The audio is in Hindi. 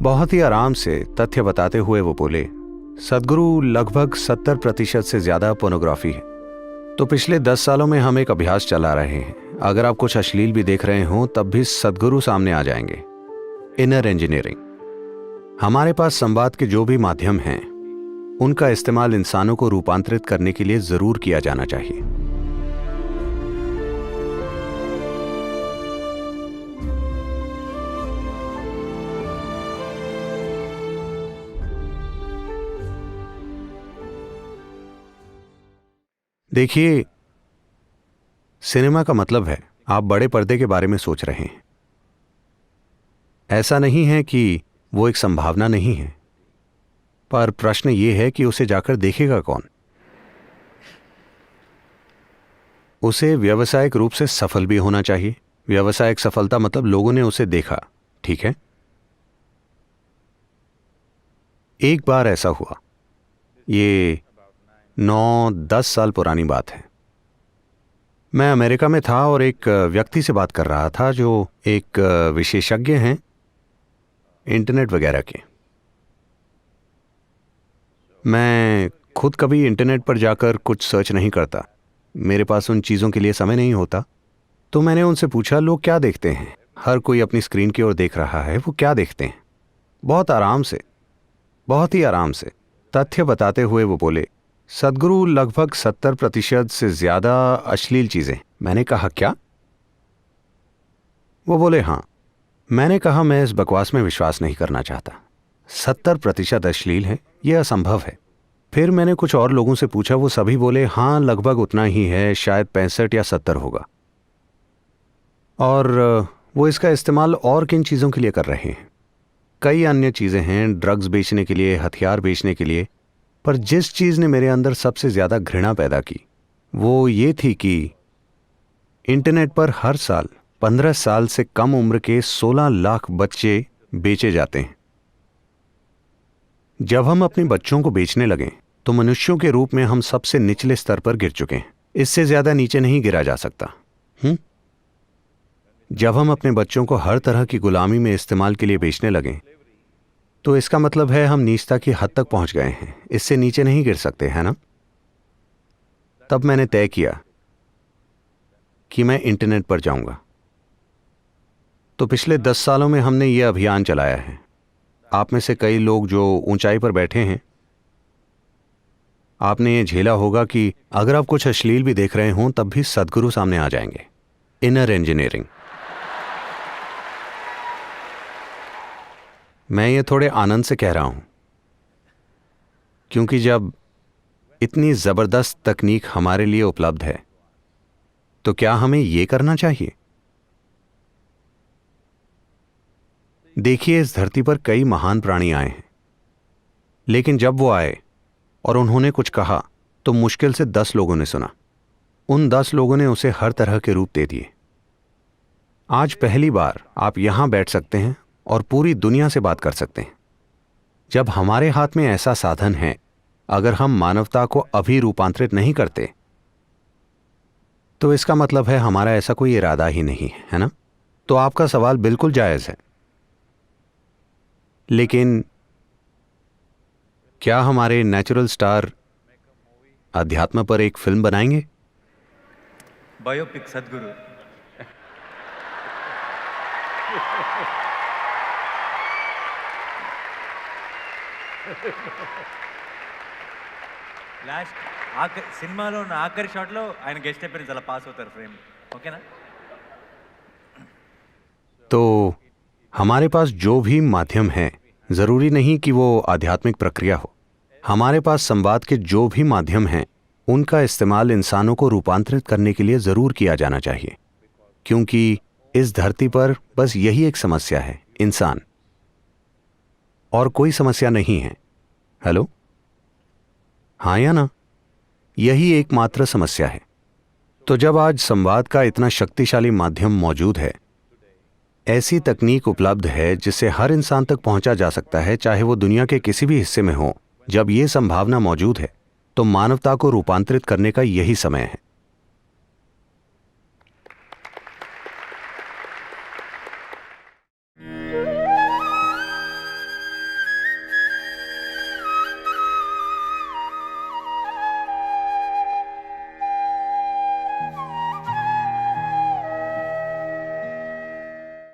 बहुत ही आराम से तथ्य बताते हुए वो बोले, सदगुरु लगभग 70% से ज्यादा पोर्नोग्राफी है। तो पिछले 10 सालों में हम एक अभ्यास चला रहे हैं। अगर आप कुछ अश्लील भी देख रहे हो तब भी सदगुरु सामने आ जाएंगे। Inner engineering. हमारे पास संवाद के जो भी माध्यम हैं उनका इस्तेमाल इंसानों को रूपांतरित करने के लिए जरूर किया जाना चाहिए। देखिए, सिनेमा का मतलब है आप बड़े पर्दे के बारे में सोच रहे हैं। ऐसा नहीं है कि वो एक संभावना नहीं है, पर प्रश्न ये है कि उसे जाकर देखेगा कौन। उसे व्यावसायिक रूप से सफल भी होना चाहिए। व्यावसायिक सफलता मतलब लोगों ने उसे देखा, ठीक है। एक बार ऐसा हुआ, ये 9-10 साल पुरानी बात है। मैं अमेरिका में था और एक व्यक्ति से बात कर रहा था जो एक विशेषज्ञ हैं इंटरनेट वगैरह के। मैं खुद कभी इंटरनेट पर जाकर कुछ सर्च नहीं करता, मेरे पास उन चीज़ों के लिए समय नहीं होता। तो मैंने उनसे पूछा, लोग क्या देखते हैं? हर कोई अपनी स्क्रीन की ओर देख रहा है, वो क्या देखते हैं? बहुत आराम से, बहुत ही आराम से तथ्य बताते हुए वो बोले, सदगुरु लगभग 70% से ज्यादा अश्लील चीजें। मैंने कहा क्या? वो बोले हाँ। मैंने कहा मैं इस बकवास में विश्वास नहीं करना चाहता। 70% अश्लील है, यह असंभव है। फिर मैंने कुछ और लोगों से पूछा, वो सभी बोले हाँ लगभग उतना ही है, शायद 65 या 70 होगा। और वो इसका इस्तेमाल और किन चीज़ों के लिए कर रहे हैं? कई अन्य चीज़ें हैं, ड्रग्स बेचने के लिए, हथियार बेचने के लिए। पर जिस चीज़ ने मेरे अंदर सबसे ज़्यादा घृणा पैदा की वो ये थी कि इंटरनेट पर हर साल 15 साल से कम उम्र के 16 लाख बच्चे बेचे जाते हैं। जब हम अपने बच्चों को बेचने लगे तो मनुष्यों के रूप में हम सबसे निचले स्तर पर गिर चुके हैं। इससे ज़्यादा नीचे नहीं गिरा जा सकता। जब हम अपने बच्चों को हर तरह की गुलामी में इस्तेमाल के लिए बेचने लगे तो इसका मतलब है हम नीचता की हद तक पहुंच गए हैं, इससे नीचे नहीं गिर सकते, है ना? तब मैंने तय किया कि मैं इंटरनेट पर जाऊंगा। तो पिछले 10 सालों में हमने यह अभियान चलाया है। आप में से कई लोग जो ऊंचाई पर बैठे हैं, आपने ये झेला होगा कि अगर आप कुछ अश्लील भी देख रहे हों तब भी सदगुरु सामने आ जाएंगे। Inner engineering. मैं ये थोड़े आनंद से कह रहा हूं क्योंकि जब इतनी जबरदस्त तकनीक हमारे लिए उपलब्ध है तो क्या हमें ये करना चाहिए? देखिए, इस धरती पर कई महान प्राणी आए हैं, लेकिन जब वो आए और उन्होंने कुछ कहा तो मुश्किल से 10 लोगों ने सुना। उन 10 लोगों ने उसे हर तरह के रूप दे दिए। आज पहली बार आप यहां बैठ सकते हैं और पूरी दुनिया से बात कर सकते हैं। जब हमारे हाथ में ऐसा साधन है, अगर हम मानवता को अभी रूपांतरित नहीं करते तो इसका मतलब है हमारा ऐसा कोई इरादा ही नहीं है ना? तो आपका सवाल बिल्कुल जायज है, लेकिन क्या हमारे नेचुरल स्टार अध्यात्म पर एक फिल्म बनाएंगे? बायोपिक सदगुरु। లాస్ట్ సినిమాలో ఉన్న ఆఖరి షాట్లో ఆయన గెస్ట్ అపియరెన్స్ అలా పాస్ అవుతారు ఫ్రేమ్, ఓకేనా? तो हमारे पास जो भी माध्यम है, जरूरी नहीं कि वो आध्यात्मिक प्रक्रिया हो। हमारे पास संवाद के जो भी माध्यम हैं उनका इस्तेमाल इंसानों को रूपांतरित करने के लिए जरूर किया जाना चाहिए, क्योंकि इस धरती पर बस यही एक समस्या है, इंसान, और कोई समस्या नहीं है। हेलो, हाँ या ना? यही एकमात्र समस्या है। तो जब आज संवाद का इतना शक्तिशाली माध्यम मौजूद है, ऐसी तकनीक उपलब्ध है जिससे हर इंसान तक पहुंचा जा सकता है, चाहे वो दुनिया के किसी भी हिस्से में हो, जब ये संभावना मौजूद है तो मानवता को रूपांतरित करने का यही समय है।